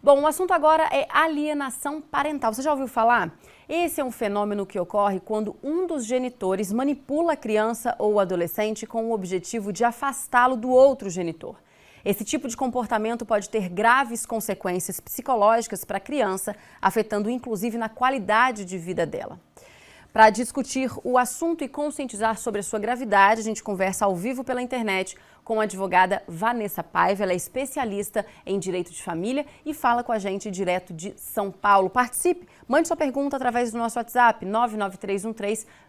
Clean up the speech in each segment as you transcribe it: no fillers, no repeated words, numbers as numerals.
Bom, o assunto agora é alienação parental. Você já ouviu falar? Esse é um fenômeno que ocorre quando um dos genitores manipula a criança ou adolescente com o objetivo de afastá-lo do outro genitor. Esse tipo de comportamento pode ter graves consequências psicológicas para a criança, afetando inclusive na qualidade de vida dela. Para discutir o assunto e conscientizar sobre a sua gravidade, a gente conversa ao vivo pela internet com a advogada Vanessa Paiva. Ela é especialista em direito de família e fala com a gente direto de São Paulo. Participe, mande sua pergunta através do nosso WhatsApp,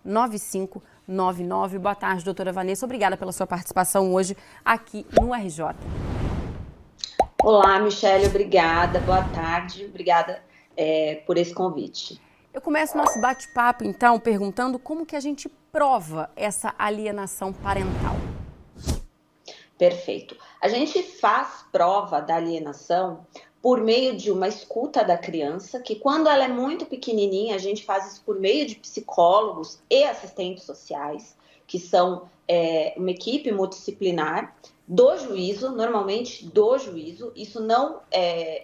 993139599. Boa tarde, doutora Vanessa. Obrigada pela sua participação hoje aqui no RJ. Olá, Michele. Obrigada. Boa tarde. Obrigada por esse convite. Eu começo nosso bate-papo, então, perguntando como que a gente prova essa alienação parental. Perfeito. A gente faz prova da alienação por meio de uma escuta da criança, que quando ela é muito pequenininha, a gente faz isso por meio de psicólogos e assistentes sociais, que são uma equipe multidisciplinar do juízo, normalmente do juízo. Isso não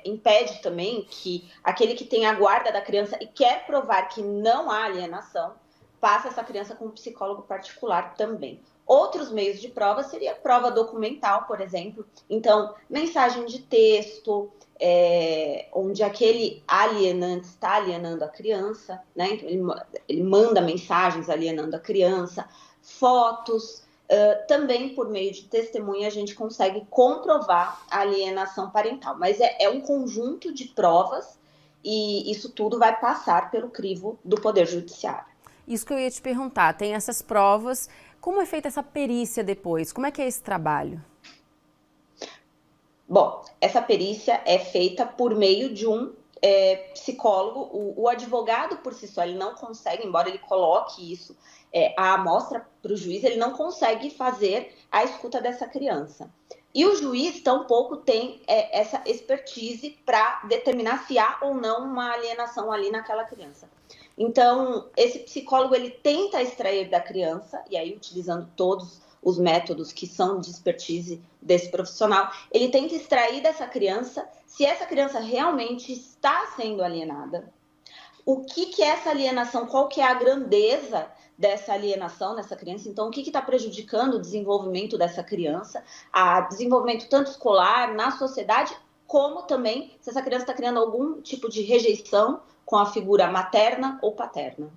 impede também que aquele que tem a guarda da criança e quer provar que não há alienação, passe essa criança com um psicólogo particular também. Outros meios de prova seria prova documental, por exemplo. Então, mensagem de texto, onde aquele alienante está alienando a criança, né? Então, ele manda mensagens alienando a criança, fotos. Também por meio de testemunha a gente consegue comprovar a alienação parental, mas é um conjunto de provas e isso tudo vai passar pelo crivo do Poder Judiciário. Isso que eu ia te perguntar, tem essas provas, como é feita essa perícia depois? Como é que é esse trabalho? Bom, essa perícia é feita por meio de um psicólogo. O advogado por si só, ele não consegue, embora ele coloque isso a amostra para o juiz, ele não consegue fazer a escuta dessa criança. E o juiz tampouco tem essa expertise para determinar se há ou não uma alienação ali naquela criança. Então, esse psicólogo, ele tenta extrair da criança, e aí utilizando todos os métodos que são de expertise desse profissional, ele tenta extrair dessa criança se essa criança realmente está sendo alienada, o que é essa alienação, qual que é a grandeza dessa alienação nessa criança, então o que está prejudicando o desenvolvimento dessa criança, a desenvolvimento tanto escolar, na sociedade, como também se essa criança está criando algum tipo de rejeição com a figura materna ou paterna.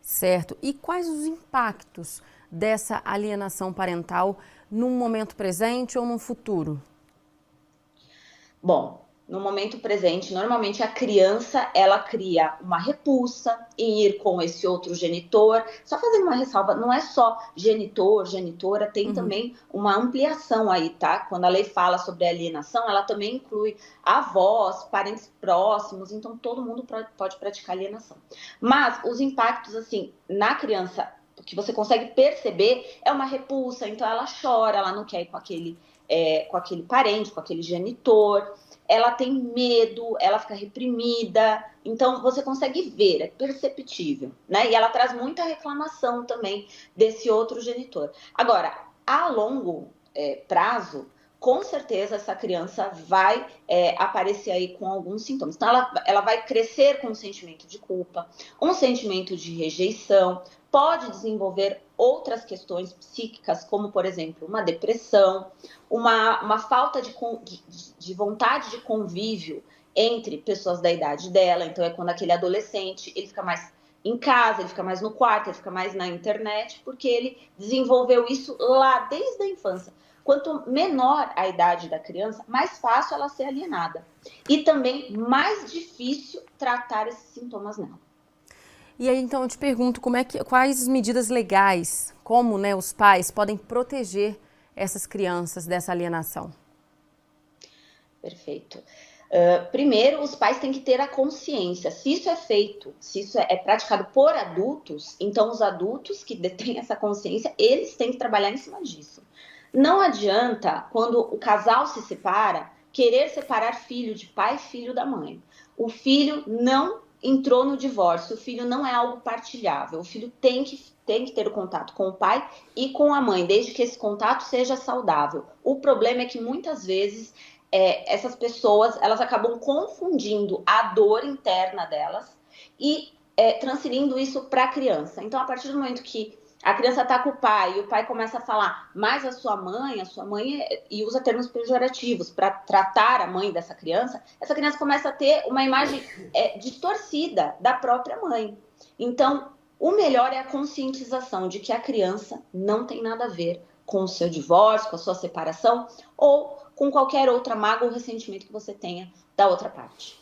Certo. E quais os impactos dessa alienação parental num momento presente ou num futuro? Bom, no momento presente, normalmente a criança, ela cria uma repulsa em ir com esse outro genitor. Só fazendo uma ressalva, não é só genitor, genitora, tem também uma ampliação aí, tá? Quando a lei fala sobre alienação, ela também inclui avós, parentes próximos, então todo mundo pode praticar alienação. Mas os impactos, assim, na criança, o que você consegue perceber é uma repulsa, então ela chora, ela não quer ir com aquele parente, com aquele genitor, ela tem medo, ela fica reprimida, então você consegue ver, é perceptível, né? E ela traz muita reclamação também desse outro genitor. Agora, a longo prazo, com certeza essa criança vai aparecer aí com alguns sintomas. Então ela vai crescer com um sentimento de culpa, um sentimento de rejeição, pode desenvolver outras questões psíquicas, como, por exemplo, uma depressão, uma falta de vontade de convívio entre pessoas da idade dela. Então, é quando aquele adolescente, ele fica mais em casa, ele fica mais no quarto, ele fica mais na internet, porque ele desenvolveu isso lá desde a infância. Quanto menor a idade da criança, mais fácil ela ser alienada. E também mais difícil tratar esses sintomas nela. E aí, então, eu te pergunto, quais medidas legais, como, né, os pais podem proteger essas crianças dessa alienação? Perfeito. Primeiro, os pais têm que ter a consciência. Se isso é feito, se isso é praticado por adultos, então os adultos que detêm essa consciência, eles têm que trabalhar em cima disso. Não adianta, quando o casal se separa, querer separar filho de pai e filho da mãe. O filho não entrou no divórcio, o filho não é algo partilhável, o filho tem que ter o contato com o pai e com a mãe, desde que esse contato seja saudável. O problema é que muitas vezes essas pessoas, elas acabam confundindo a dor interna delas e transferindo isso para a criança. Então, a partir do momento que a criança está com o pai e o pai começa a falar, mas a sua mãe, e usa termos pejorativos para tratar a mãe dessa criança, essa criança começa a ter uma imagem distorcida da própria mãe. Então, o melhor é a conscientização de que a criança não tem nada a ver com o seu divórcio, com a sua separação ou com qualquer outra mágoa ou ressentimento que você tenha da outra parte.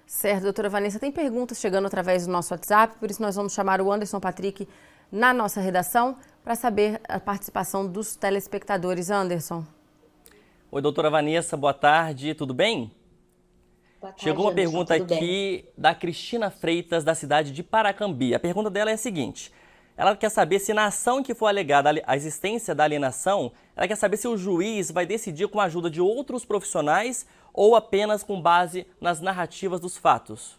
Certo, doutora Vanessa, tem perguntas chegando através do nosso WhatsApp, por isso nós vamos chamar o Anderson Patrick na nossa redação para saber a participação dos telespectadores. Anderson. Oi, doutora Vanessa, boa tarde, tudo bem? Boa tarde, Chegou uma Anderson, pergunta aqui da Cristina Freitas, da cidade de Paracambi. A pergunta dela é a seguinte: ela quer saber se na ação em que for alegada a existência da alienação, ela quer saber se o juiz vai decidir com a ajuda de outros profissionais ou apenas com base nas narrativas dos fatos.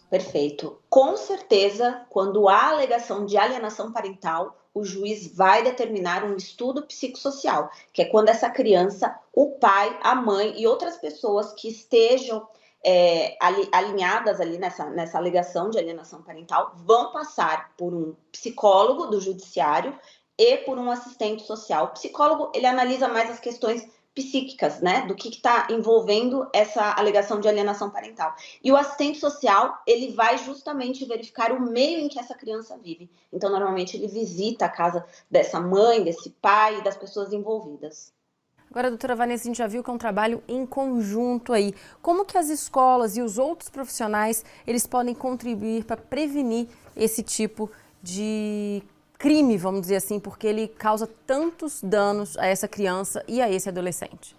Perfeito. Com certeza, quando há alegação de alienação parental, o juiz vai determinar um estudo psicossocial, que é quando essa criança, o pai, a mãe e outras pessoas que estejam alinhadas ali nessa alegação de alienação parental vão passar por um psicólogo do judiciário e por um assistente social. O psicólogo, ele analisa mais as questões psíquicas, né, do que está envolvendo essa alegação de alienação parental. E o assistente social, ele vai justamente verificar o meio em que essa criança vive. Então, normalmente, ele visita a casa dessa mãe, desse pai e das pessoas envolvidas. Agora, doutora Vanessa, a gente já viu que é um trabalho em conjunto aí. Como que as escolas e os outros profissionais, eles podem contribuir para prevenir esse tipo de crime, vamos dizer assim, porque ele causa tantos danos a essa criança e a esse adolescente?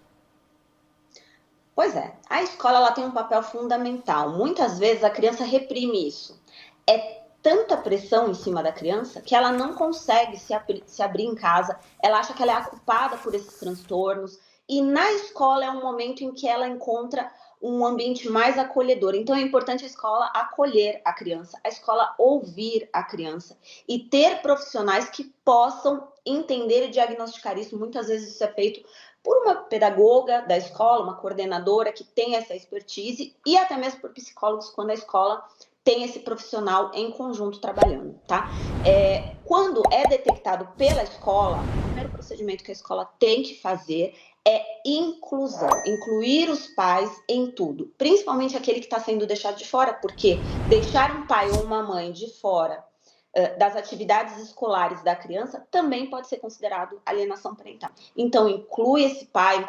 Pois é, a escola ela tem um papel fundamental. Muitas vezes a criança reprime isso. É tanta pressão em cima da criança que ela não consegue se abrir em casa, ela acha que ela é a culpada por esses transtornos, e na escola é um momento em que ela encontra um ambiente mais acolhedor. Então é importante a escola acolher a criança, a escola ouvir a criança e ter profissionais que possam entender e diagnosticar isso. Muitas vezes isso é feito por uma pedagoga da escola, uma coordenadora que tem essa expertise, e até mesmo por psicólogos quando a escola tem esse profissional em conjunto trabalhando, tá? Quando é detectado pela escola, o primeiro procedimento que a escola tem que fazer é inclusão, incluir os pais em tudo, principalmente aquele que está sendo deixado de fora, porque deixar um pai ou uma mãe de fora das atividades escolares da criança também pode ser considerado alienação parental. Então, inclui esse pai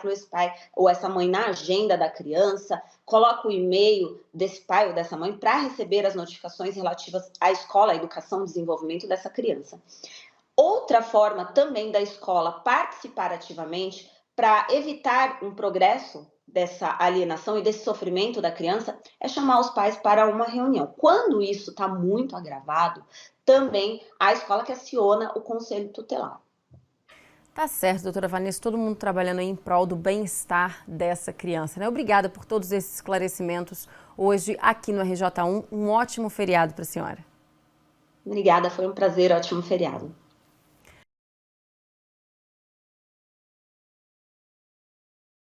ou essa mãe na agenda da criança, coloca o e-mail desse pai ou dessa mãe para receber as notificações relativas à escola, à educação e desenvolvimento dessa criança. Outra forma também da escola participar ativamente para evitar um progresso dessa alienação e desse sofrimento da criança é chamar os pais para uma reunião. Quando isso está muito agravado, também a escola que aciona o conselho tutelar. Tá certo, doutora Vanessa, todo mundo trabalhando em prol do bem-estar dessa criança, né? Obrigada por todos esses esclarecimentos hoje aqui no RJ1. Um ótimo feriado para a senhora. Obrigada, foi um prazer, ótimo feriado.